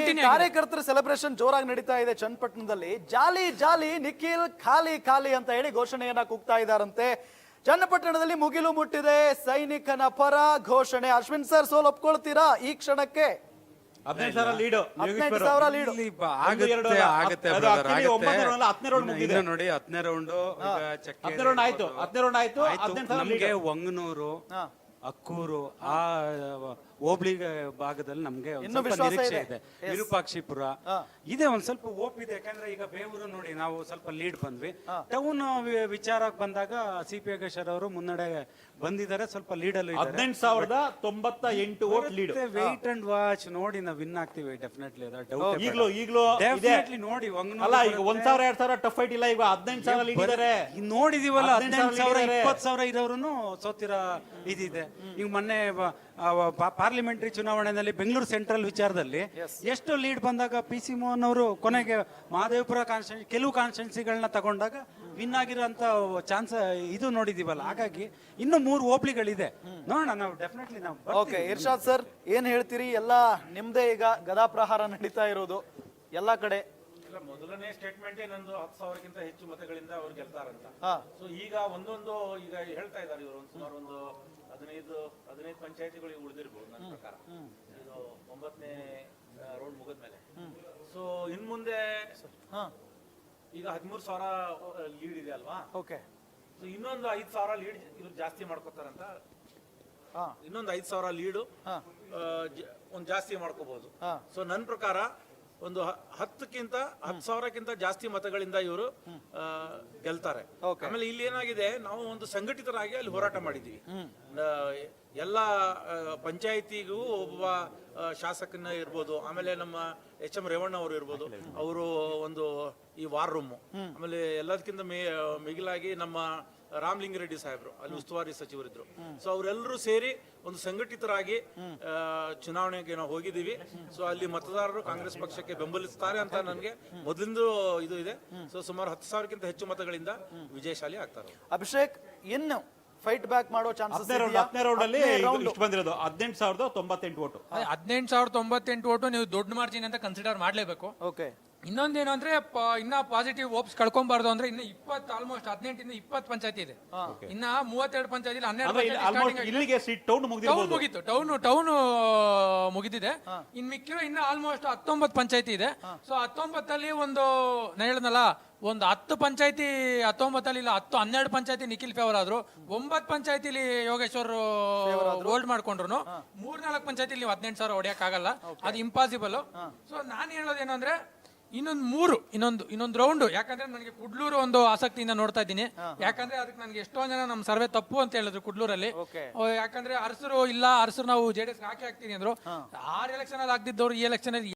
Continue ಕಾರ್ಯಕರ್ತರ celebration ಜೋರಾಗಿ ನಡೀತಾ ಇದೆ ಚನ್ನಪಟ್ಟಣದಲ್ಲಿ. ಜಾಲಿ ಜಾಲಿ ನಿಖಿಲ್ ಖಾಲಿ ಖಾಲಿ ಅಂತ ಹೇಳಿ ಘೋಷಣೆಯನ್ನ ಕೂಗ್ತಾ ಇದ್ದಾರಂತೆ. ಚನ್ನಪಟ್ಟಣದಲ್ಲಿ ಮುಗಿಲು ಮುಟ್ಟಿದೆ ಸೈನಿಕನ ಪರ ಘೋಷಣೆ. ಅಶ್ವಿನ್ ಸರ್ ಸೋಲ್ ಒಪ್ಕೊಳ್ತೀರಾ ಈ ಕ್ಷಣಕ್ಕೆ? 15,000 ಲೀಡು. 15,000 ಲೀಡು ಆಗುತ್ತೆ ನೋಡಿ. 10ನೇ ರೌಂಡ್ ಆಯ್ತು. ನಮ್ಗೆ ವಂಗನೂರು, ಅಕ್ಕೂರು ಆ ಹೋಬಳಿ ಭಾಗದಲ್ಲಿ ನಮ್ಗೆ ಇನ್ನೂ ವಿಶ್ವಾಸ ನಿರೀಕ್ಷೆ ಇದೆ. ಇದೆ. ವಿರೂಪಾಕ್ಷಿಪುರ ಇದೆ, ಒಂದ್ ಸ್ವಲ್ಪ ಓಪಿದೆ. ಯಾಕಂದ್ರೆ ಈಗ ಬೇವೂರು ನೋಡಿ ನಾವು ಸ್ವಲ್ಪ ಲೀಡ್ ಬಂದ್ವಿ. ಟೌನ್ ವಿಚಾರಕ್ಕೆ ಬಂದಾಗ CP ಯೋಗೇಶ್ವರ್ ಅವರು ಮುನ್ನಡೆ ಬಂದಿದ್ದಾರೆ, ಸ್ವಲ್ಪ ಲೀಡಲ್ಲಿ 18,098 vote lead. Wait and watch ನೋಡಿ ನಾವು ವಿನ್ ಆಗ್ತೀವಿ ಡೆಫಿನೆಟ್ಲಿ. ಈಗಲೂ ಡೆಫಿನೆಟ್ಲಿ ನೋಡಿ. ಅಲ್ಲ, ಈಗ 1,000 2,000 ಟಫ್ ಫೈಟ್ ಇಲ್ಲ. ಈಗ 18,000 ಲೀಡ್ ಇದ್ದಾರೆ. ನೋಡಿದೀವಲ್ಲ, 18,000 20,000 ಇರೋರು ಸೋತಿರೋ ಇದಿದೆ. ಈಗ ಮೊನ್ನೆ ಪಾರ್ಲಿಮೆಂಟರಿ ಚುನಾವಣೆಯಲ್ಲಿ ಬೆಂಗಳೂರು ಸೆಂಟ್ರಲ್ ವಿಚಾರದಲ್ಲಿ ಎಷ್ಟು ಲೀಡ್ ಬಂದಾಗ PC ಮೋಹನ್ ಅವರು ಕೊನೆಗೆ ಮಹದೇವಪುರ ಕಾನ್ಸ್ಟಿಟ್ಯೂನ್ಸಿ ಕೆಲವು ಕಾನ್ಸ್ಟಿಟ್ಯೂನ್ಸಿಗಳನ್ನ ತಗೊಂಡಾಗ ವಿನ್ ಆಗಿರೋಂತ ಚಾನ್ಸ್ ಇದು ನೋಡಿದೀವಲ್ಲ. ಹಾಗಾಗಿ ಇನ್ನು 3 ಹೋಬಳಿಗಳಿದೆ, ನೋಡೋಣ. ನಾವು ಡೆಫಿನೆಟ್ಲಿ ನಾವು. ಓಕೆ, ಇರ್ಷಾದ್ ಸರ್ ಏನ್ ಹೇಳ್ತೀರಿ? ಎಲ್ಲ ನಿಮ್ದೇ ಈಗ ಗದಾ ಪ್ರಹಾರ ನಡೀತಾ ಇರೋದು ಎಲ್ಲಾ ಕಡೆ. ಮೊದಲನೇ ಸ್ಟೇಟ್ಮೆಂಟ್ ನಂದು 10,000ಕ್ಕಿಂತ ಹೆಚ್ಚು ಮತಗಳಿಂದ ಅವ್ರು ಗೆಲ್ತಾರಂತ. ಸೊ ಈಗ ಒಂದೊಂದು ಈಗ ಹೇಳ್ತಾ ಇದ್ದಾರೆ ಇವರು ಸುಮಾರು ಒಂದು 15 ಪಂಚಾಯತಿಗಳು ಉಳಿದಿರ್ಬೋದು ನನ್ನ ಪ್ರಕಾರ. ಇದು 9ನೇ ರೌಂಡ್ ಮುಗಿದ್ಮೇಲೆ. ಸೊ ಇನ್ ಮುಂದೆ ಈಗ 13,000 ಲೀಡ್ ಇದೆ ಅಲ್ವಾ? ಓಕೆ, ಸೊ ಇನ್ನೊಂದು 5,000 ಲೀಡ್ ಇವ್ರು ಜಾಸ್ತಿ ಮಾಡ್ಕೋತಾರಂತ. ಇನ್ನೊಂದು 5,000 ಲೀಡು ಒಂದು ಜಾಸ್ತಿ ಮಾಡ್ಕೋಬಹುದು. ಸೊ ನನ್ನ ಪ್ರಕಾರ ಒಂದು 10,000ಕ್ಕಿಂತ ಜಾಸ್ತಿ ಮತಗಳಿಂದ ಇವರು ಗೆಲ್ತಾರೆ. ಆಮೇಲೆ ಇಲ್ಲಿ ಏನಾಗಿದೆ, ನಾವು ಒಂದು ಸಂಘಟಿತರಾಗಿ ಅಲ್ಲಿ ಹೋರಾಟ ಮಾಡಿದೀವಿ. ಎಲ್ಲ ಪಂಚಾಯಿತಿಗೂ ಒಬ್ಬ ಶಾಸಕನ ಇರ್ಬೋದು, ಆಮೇಲೆ ನಮ್ಮ HM ರೇವಣ್ಣ ಅವರು ಇರ್ಬೋದು, ಅವರು ಒಂದು ಈ ವಾರ್ ರೂಮ್, ಆಮೇಲೆ ಎಲ್ಲದಕ್ಕಿಂತ ಮಿಗಿಲಾಗಿ ನಮ್ಮ ರಾಮಲಿಂಗಾರೆಡ್ಡಿ ಸಾಹೇಬ್ರು ಅಲ್ಲಿ ಉಸ್ತುವಾರಿ ಸಚಿವರಿದ್ರು. ಸೊ ಅವರೆಲ್ಲರೂ ಸೇರಿ ಒಂದು ಸಂಘಟಿತರಾಗಿ ಚುನಾವಣೆಗೆ ನಾವು ಹೋಗಿದ್ದೀವಿ. ಸೊ ಅಲ್ಲಿ ಮತದಾರರು ಕಾಂಗ್ರೆಸ್ ಪಕ್ಷಕ್ಕೆ ಬೆಂಬಲಿಸ್ತಾರೆ ಅಂತ ನನಗೆ ಮೊದಲಿಂದ ಇದು ಇದೆ. ಸೊ ಸುಮಾರು 10,000ಕ್ಕಿಂತ ಹೆಚ್ಚು ಮತಗಳಿಂದ ವಿಜಯಶಾಲಿ ಆಗ್ತಾರೆ. ಅಭಿಷೇಕ್, ಇನ್ನು ಫೈಟ್ ಬ್ಯಾಕ್ ಮಾಡೋ ಚಾನ್ಸಸ್? 10ನೇ ರೌಂಡ್ ಅಲ್ಲಿ ಇಷ್ಟು ಬಂದಿರೋದು 18,098 ವೋಟು. 18,098 ವೋಟು ನೀವು ದೊಡ್ಡ ಮಾರ್ಜಿನ್ ಅಂತ ಕನ್ಸಿಡರ್ ಮಾಡ್ಲೇಬೇಕು. ಓಕೆ, ಇನ್ನೊಂದೇನು ಅಂದ್ರೆ ಇನ್ನ ಪಾಸಿಟಿವ್ ಹೋಪ್ಸ್ ಕಳ್ಕೊಂಬಾರ್ದು ಅಂದ್ರೆ ಇನ್ನು 20 ಆಲ್ಮೋಸ್ಟ್ 18 20 ಪಂಚಾಯತಿ ಇದೆ. ಇನ್ನ 32 ಪಂಚಾಯತಿ 12 ಇಲ್ಲಿಗೆ ಟೌನ್ ಮುಗಿತು. ಟೌನ್ ಮುಗಿದಿದೆ. ಇನ್ ಮಿಕ್ಕಿರೋ ಇನ್ನ ಆಲ್ಮೋಸ್ಟ್ 19 ಪಂಚಾಯತಿ ಇದೆ. ಸೊ 19ಅಲ್ಲಿ ಒಂದು ನಾನು ಹೇಳಿದ್ನಲ್ಲ, ಒಂದು 10 ಪಂಚಾಯತಿ 19ಅಲ್ಲಿ ಇಲ್ಲ 12 ಪಂಚಾಯತಿ ನಿಖಿಲ್ ಫೇವರ್ ಆದ್ರು, 9 ಪಂಚಾಯತಿಲಿ ಯೋಗೇಶ್ವರ್ ಹೋಲ್ಡ್ ಮಾಡ್ಕೊಂಡ್ರು, 3-4 ಪಂಚಾಯತಿಲಿ ನೀವು 18,000 ಹೊಡೆಯಕ್ ಆಗಲ್ಲ, ಅದು ಇಂಪಾಸಿಬಲ್. ಸೊ ನಾನು ಹೇಳೋದೇನು ಅಂದ್ರೆ ಇನ್ನೊಂದು ರೌಂಡ್. ಯಾಕಂದ್ರೆ ನನಗೆ ಕುಡ್ಲೂರು ಒಂದು ಆಸಕ್ತಿಯಿಂದ ನೋಡ್ತಾ ಇದ್ದೀನಿ. ಯಾಕಂದ್ರೆ ಅದಕ್ಕೆ ನನಗೆ ಎಷ್ಟೊಂದ್ ಜನ ನಮ್ಮ ಸರ್ವೆ ತಪ್ಪು ಅಂತ ಹೇಳಿದ್ರು ಕುಡ್ಲೂರಲ್ಲಿ. ಯಾಕಂದ್ರೆ ಅರಸರು ನಾವು JDS ಹಾಕಿ ಹಾಕ್ತೀನಿ ಅಂದ್ರು. 6 ಎಲೆಕ್ಷನ್ ಅಲ್ಲಿ ಆಗ್ತಿದ್ದವ್ರು ಈ ಎಲೆಕ್ಷನ್ ಅಲ್ಲಿ